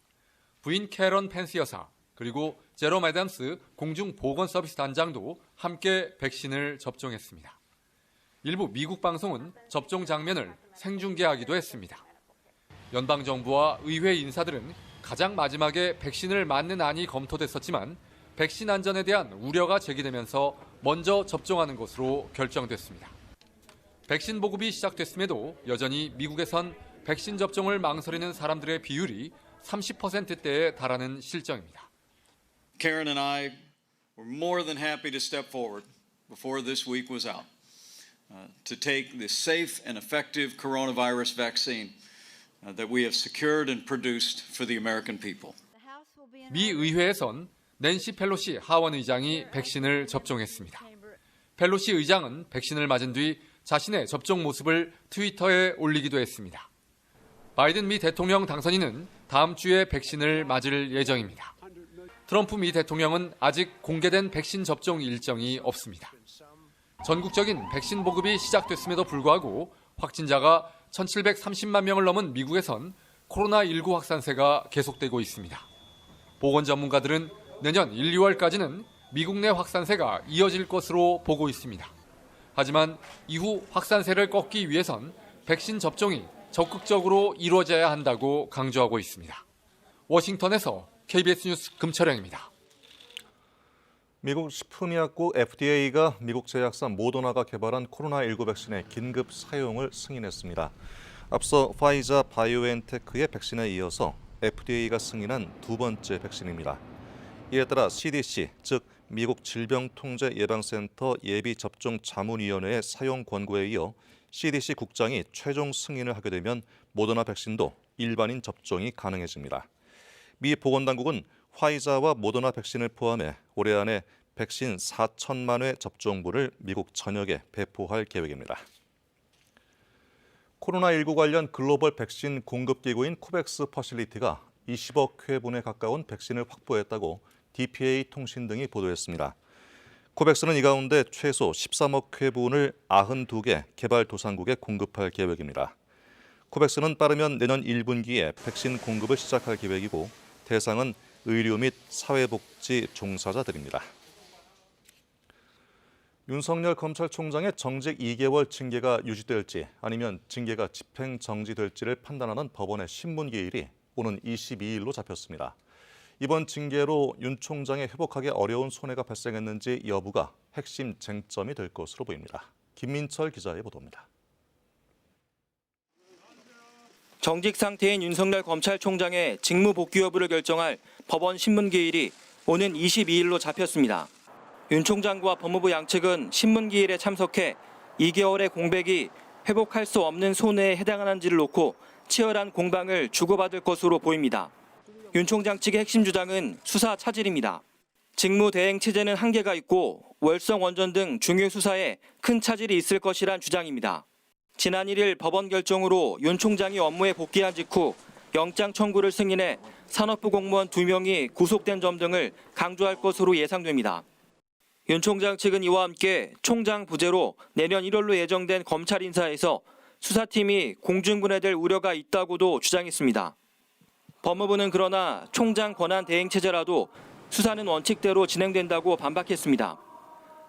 Speaker 16: 부인 캐런 펜스 여사 그리고 제롬 애덤스 공중보건서비스 단장도 함께 백신을 접종했습니다. 일부 미국 방송은 접종 장면을 생중계하기도 했습니다. 연방정부와 의회 인사들은 가장 마지막에 백신을 맞는 안이 검토됐었지만 백신 안전에 대한 우려가 제기되면서 먼저 접종하는 것으로 결정됐습니다. 백신 보급이 시작됐음에도 여전히 미국에선 백신 접종을 망설이는 사람들의 비율이 30%대에 달하는 실정입니다.
Speaker 17: Karen and I were more than happy to step forward before this week was out to take the safe and effective coronavirus vaccine that we have secured and produced for the American people.
Speaker 16: 미 의회에선 낸시 펠로시 하원 의장이 백신을 접종했습니다. 펠로시 의장은 백신을 맞은 뒤 자신의 접종 모습을 트위터에 올리기도 했습니다. 바이든 미 대통령 당선인은 다음 주에 백신을 맞을 예정입니다. 트럼프 미 대통령은 아직 공개된 백신 접종 일정이 없습니다. 전국적인 백신 보급이 시작됐음에도 불구하고 확진자가 1,730만 명을 넘은 미국에선 코로나19 확산세가 계속되고 있습니다. 보건 전문가들은 내년 1, 2월까지는 미국 내 확산세가 이어질 것으로 보고 있습니다. 하지만 이후 확산세를 꺾기 위해선 백신 접종이 적극적으로 이루어져야 한다고 강조하고 있습니다. 워싱턴에서 KBS 뉴스 금철영입니다.
Speaker 1: 미국 식품의약국 FDA가 미국 제약사 모더나가 개발한 코로나19 백신의 긴급 사용을 승인했습니다. 앞서 파이자 바이오엔테크의 백신에 이어서 FDA가 승인한 두 번째 백신입니다. 이에 따라 CDC, 즉 미국 질병통제예방센터 예비접종자문위원회의 사용 권고에 이어 CDC 국장이 최종 승인을 하게 되면 모더나 백신도 일반인 접종이 가능해집니다. 미 보건당국은 화이자와 모더나 백신을 포함해 올해 안에 백신 4천만 회 접종분을 미국 전역에 배포할 계획입니다. 코로나19 관련 글로벌 백신 공급기구인 코백스 퍼실리티가 20억 회분에 가까운 백신을 확보했다고 DPA 통신 등이 보도했습니다. 코백스는 이 가운데 최소 13억 회분을 92개 개발도상국에 공급할 계획입니다. 코백스는 빠르면 내년 1분기에 백신 공급을 시작할 계획이고 대상은 의료 및 사회복지 종사자들입니다. 윤석열 검찰총장의 정직 2개월 징계가 유지될지 아니면 징계가 집행정지될지를 판단하는 법원의 신문기일이 오는 22일로 잡혔습니다. 이번 징계로 윤 총장의 회복하기 어려운 손해가 발생했는지 여부가 핵심 쟁점이 될 것으로 보입니다. 김민철 기자의 보도입니다.
Speaker 18: 정직 상태인 윤석열 검찰총장의 직무 복귀 여부를 결정할 법원 신문기일이 오는 22일로 잡혔습니다. 윤 총장과 법무부 양측은 신문기일에 참석해 2개월의 공백이 회복할 수 없는 손해에 해당하는지를 놓고 치열한 공방을 주고받을 것으로 보입니다. 윤 총장 측의 핵심 주장은 수사 차질입니다. 직무 대행 체제는 한계가 있고 월성 원전 등 중요 수사에 큰 차질이 있을 것이란 주장입니다. 지난 1일 법원 결정으로 윤 총장이 업무에 복귀한 직후 영장 청구를 승인해 산업부 공무원 2명이 구속된 점 등을 강조할 것으로 예상됩니다. 윤 총장 측은 이와 함께 총장 부재로 내년 1월로 예정된 검찰 인사에서 수사팀이 공중분해될 우려가 있다고도 주장했습니다. 법무부는 그러나 총장 권한 대행 체제라도 수사는 원칙대로 진행된다고 반박했습니다.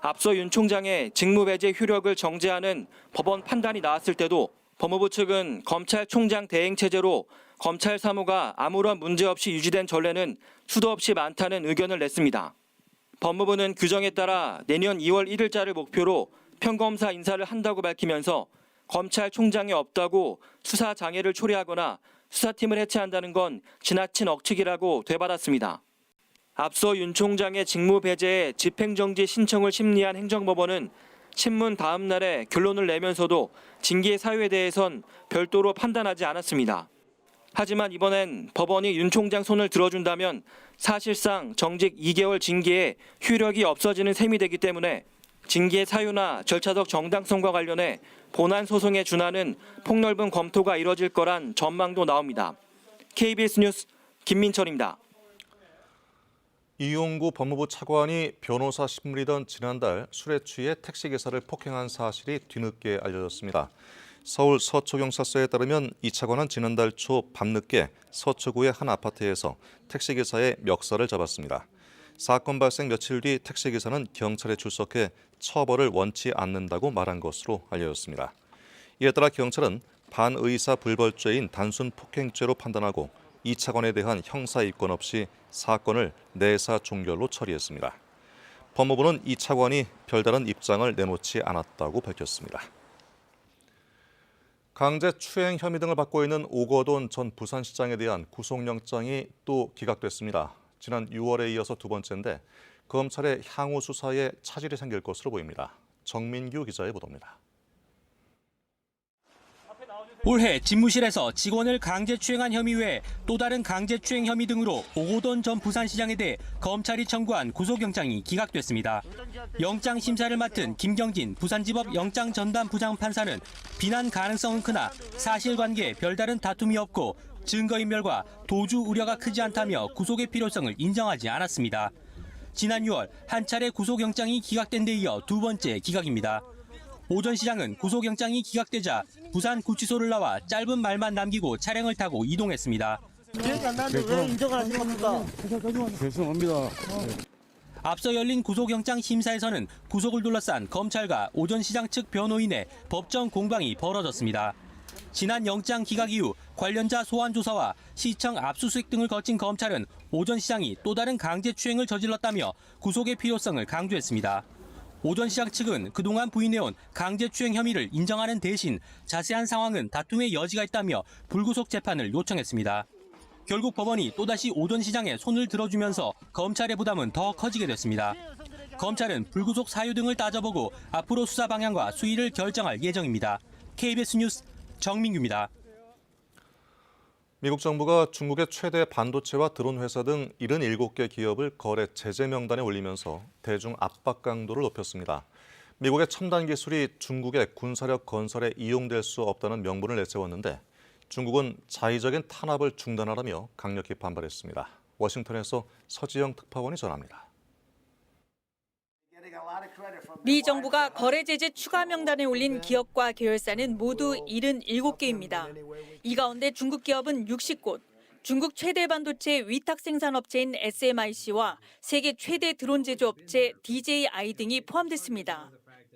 Speaker 18: 앞서 윤 총장의 직무배제 효력을 정지하는 법원 판단이 나왔을 때도 법무부 측은 검찰총장 대행 체제로 검찰 사무가 아무런 문제 없이 유지된 전례는 수도 없이 많다는 의견을 냈습니다. 법무부는 규정에 따라 내년 2월 1일자를 목표로 평검사 인사를 한다고 밝히면서 검찰총장이 없다고 수사 장애를 초래하거나 수사팀을 해체한다는 건 지나친 억측이라고 되받았습니다. 앞서 윤 총장의 직무 배제에 집행정지 신청을 심리한 행정법원은 신문 다음 날에 결론을 내면서도 징계 사유에 대해선 별도로 판단하지 않았습니다. 하지만 이번엔 법원이 윤 총장 손을 들어준다면 사실상 정직 2개월 징계에 효력이 없어지는 셈이 되기 때문에 징계 사유나 절차적 정당성과 관련해 본안 소송에 준하는 폭넓은 검토가 이뤄질 거란 전망도 나옵니다. KBS 뉴스 김민철입니다.
Speaker 1: 이용구 법무부 차관이 변호사 신분이던 지난달 술에 취해 택시기사를 폭행한 사실이 뒤늦게 알려졌습니다. 서울 서초경찰서에 따르면 이 차관은 지난달 초 밤늦게 서초구의 한 아파트에서 택시기사의 멱살을 잡았습니다. 사건 발생 며칠 뒤 택시기사는 경찰에 출석해 처벌을 원치 않는다고 말한 것으로 알려졌습니다. 이에 따라 경찰은 반의사 불벌죄인 단순 폭행죄로 판단하고 이 차관에 대한 형사 입건 없이 사건을 내사 종결로 처리했습니다. 법무부는 이 차관이 별다른 입장을 내놓지 않았다고 밝혔습니다. 강제추행 혐의 등을 받고 있는 오거돈 전 부산시장에 대한 구속영장이 또 기각됐습니다. 지난 6월에 이어서 두 번째인데 검찰의 향후 수사에 차질이 생길 것으로 보입니다. 정민규 기자의 보도입니다.
Speaker 19: 올해 집무실에서 직원을 강제추행한 혐의 외에 또 다른 강제추행 혐의 등으로 오거돈 전 부산시장에 대해 검찰이 청구한 구속영장이 기각됐습니다. 영장 심사를 맡은 김경진 부산지법 영장전담 부장판사는 비난 가능성은 크나 사실관계에 별다른 다툼이 없고 증거인멸과 도주 우려가 크지 않다며 구속의 필요성을 인정하지 않았습니다. 지난 6월 한 차례 구속영장이 기각된 데 이어 두 번째 기각입니다. 오 전 시장은 구속영장이 기각되자 부산구치소를 나와 짧은 말만 남기고 차량을 타고 이동했습니다.
Speaker 20: 기억이 안 나는데 왜 인정을 하신 겁니까?
Speaker 10: 죄송합니다.
Speaker 19: 앞서 열린 구속영장 심사에서는 구속을 둘러싼 검찰과 오 전 시장 측 변호인의 법정 공방이 벌어졌습니다. 지난 영장 기각 이후 관련자 소환 조사와 시청 압수수색 등을 거친 검찰은 오 전 시장이 또 다른 강제추행을 저질렀다며 구속의 필요성을 강조했습니다. 오 전 시장 측은 그동안 부인해온 강제추행 혐의를 인정하는 대신 자세한 상황은 다툼의 여지가 있다며 불구속 재판을 요청했습니다. 결국 법원이 또다시 오 전 시장의 손을 들어주면서 검찰의 부담은 더 커지게 됐습니다. 검찰은 불구속 사유 등을 따져보고 앞으로 수사 방향과 수위를 결정할 예정입니다. KBS 뉴스 정민규입니다.
Speaker 1: 미국 정부가 중국의 최대 반도체와 드론 회사 등 77개 기업을 거래 제재 명단에 올리면서 대중 압박 강도를 높였습니다. 미국의 첨단 기술이 중국의 군사력 건설에 이용될 수 없다는 명분을 내세웠는데 중국은 자의적인 탄압을 중단하라며 강력히 반발했습니다. 워싱턴에서 서지영 특파원이 전합니다.
Speaker 21: 미 정부가 거래 제재 추가 명단에 올린 기업과 계열사는 모두 77개입니다. 이 가운데 중국 기업은 60곳, 중국 최대 반도체 위탁 생산업체인 SMIC와 세계 최대 드론 제조업체 DJI 등이 포함됐습니다.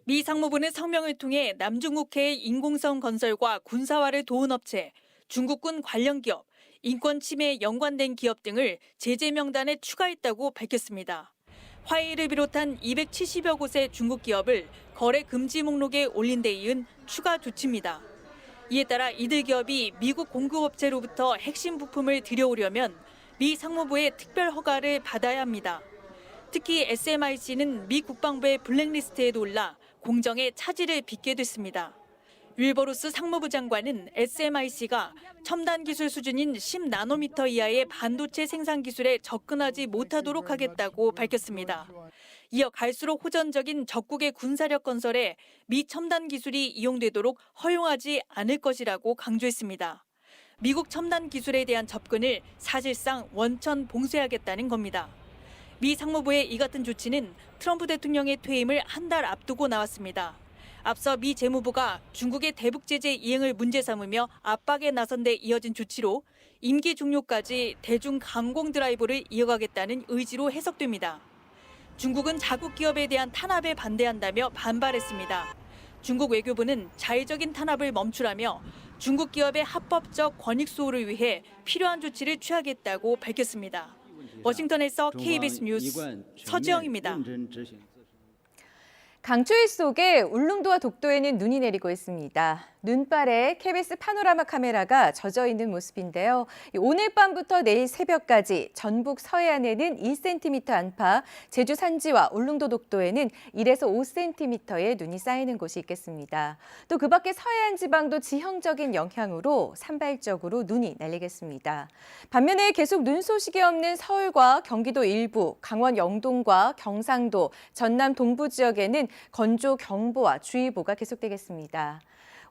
Speaker 21: 미 상무부는 성명을 통해 남중국해의 인공섬 건설과 군사화를 도운 업체, 중국군 관련 기업, 인권 침해에 연관된 기업 등을 제재 명단에 추가했다고 밝혔습니다. 화웨이를 비롯한 270여 곳의 중국 기업을 거래 금지 목록에 올린 데 이은 추가 조치입니다. 이에 따라 이들 기업이 미국 공급업체로부터 핵심 부품을 들여오려면 미 상무부의 특별 허가를 받아야 합니다. 특히 SMIC는 미 국방부의 블랙리스트에도 올라 공정에 차질을 빚게 됐습니다. 윌버로스 상무부 장관은 SMIC가 첨단 기술 수준인 10나노미터 이하의 반도체 생산 기술에 접근하지 못하도록 하겠다고 밝혔습니다. 이어 갈수록 호전적인 적국의 군사력 건설에 미 첨단 기술이 이용되도록 허용하지 않을 것이라고 강조했습니다. 미국 첨단 기술에 대한 접근을 사실상 원천 봉쇄하겠다는 겁니다. 미 상무부의 이 같은 조치는 트럼프 대통령의 퇴임을 한 달 앞두고 나왔습니다. 앞서 미 재무부가 중국의 대북 제재 이행을 문제 삼으며 압박에 나선 데 이어진 조치로 임기 종료까지 대중 강공 드라이브를 이어가겠다는 의지로 해석됩니다. 중국은 자국 기업에 대한 탄압에 반대한다며 반발했습니다. 중국 외교부는 자의적인 탄압을 멈추라며 중국 기업의 합법적 권익 수호를 위해 필요한 조치를 취하겠다고 밝혔습니다. 워싱턴에서 KBS 뉴스 서지영입니다.
Speaker 2: 강추위 속에 울릉도와 독도에는 눈이 내리고 있습니다. 눈발에 KBS 파노라마 카메라가 젖어 있는 모습인데요. 오늘 밤부터 내일 새벽까지 전북 서해안에는 1cm 안팎, 제주 산지와 울릉도 독도에는 1에서 5cm의 눈이 쌓이는 곳이 있겠습니다. 또 그 밖에 서해안 지방도 지형적인 영향으로 산발적으로 눈이 날리겠습니다. 반면에 계속 눈 소식이 없는 서울과 경기도 일부, 강원 영동과 경상도, 전남 동부 지역에는 건조 경보와 주의보가 계속되겠습니다.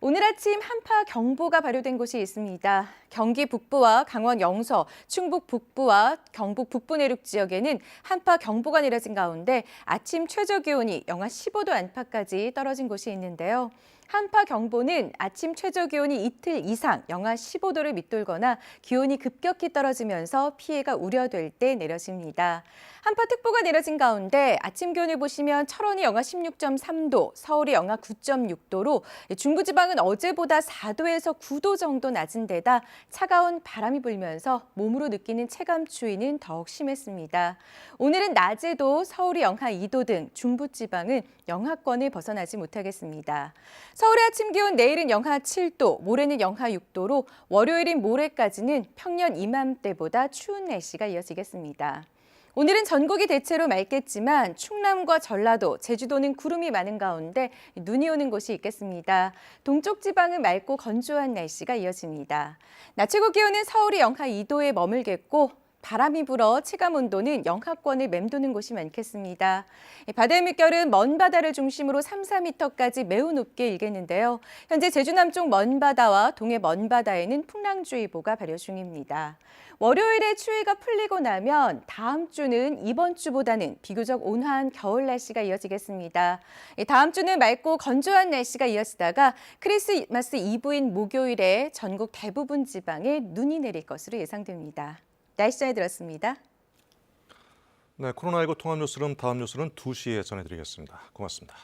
Speaker 2: 오늘 아침 한파 경보가 발효된 곳이 있습니다. 경기 북부와 강원 영서, 충북 북부와 경북 북부 내륙 지역에는 한파 경보가 내려진 가운데 아침 최저 기온이 영하 15도 안팎까지 떨어진 곳이 있는데요. 한파 경보는 아침 최저 기온이 이틀 이상 영하 15도를 밑돌거나 기온이 급격히 떨어지면서 피해가 우려될 때 내려집니다. 한파특보가 내려진 가운데 아침 기온을 보시면 철원이 영하 16.3도, 서울이 영하 9.6도로 중부지방은 어제보다 4도에서 9도 정도 낮은 데다 차가운 바람이 불면서 몸으로 느끼는 체감 추위는 더욱 심했습니다. 오늘은 낮에도 서울이 영하 2도 등 중부지방은 영하권을 벗어나지 못하겠습니다. 서울의 아침 기온 내일은 영하 7도, 모레는 영하 6도로 월요일인 모레까지는 평년 이맘때보다 추운 날씨가 이어지겠습니다. 오늘은 전국이 대체로 맑겠지만 충남과 전라도, 제주도는 구름이 많은 가운데 눈이 오는 곳이 있겠습니다. 동쪽 지방은 맑고 건조한 날씨가 이어집니다. 낮 최고 기온은 서울이 영하 2도에 머물겠고 바람이 불어 체감 온도는 영하권을 맴도는 곳이 많겠습니다. 바다의 물결은 먼 바다를 중심으로 3, 4m까지 매우 높게 일겠는데요. 현재 제주 남쪽 먼 바다와 동해 먼 바다에는 풍랑주의보가 발효 중입니다. 월요일에 추위가 풀리고 나면 다음 주는 이번 주보다는 비교적 온화한 겨울 날씨가 이어지겠습니다. 다음 주는 맑고 건조한 날씨가 이어지다가 크리스마스 이브인 목요일에 전국 대부분 지방에 눈이 내릴 것으로 예상됩니다. 날씨 전해드렸습니다.
Speaker 1: 네, 코로나19 통합 뉴스는 다음 뉴스는 2시에 전해드리겠습니다. 고맙습니다.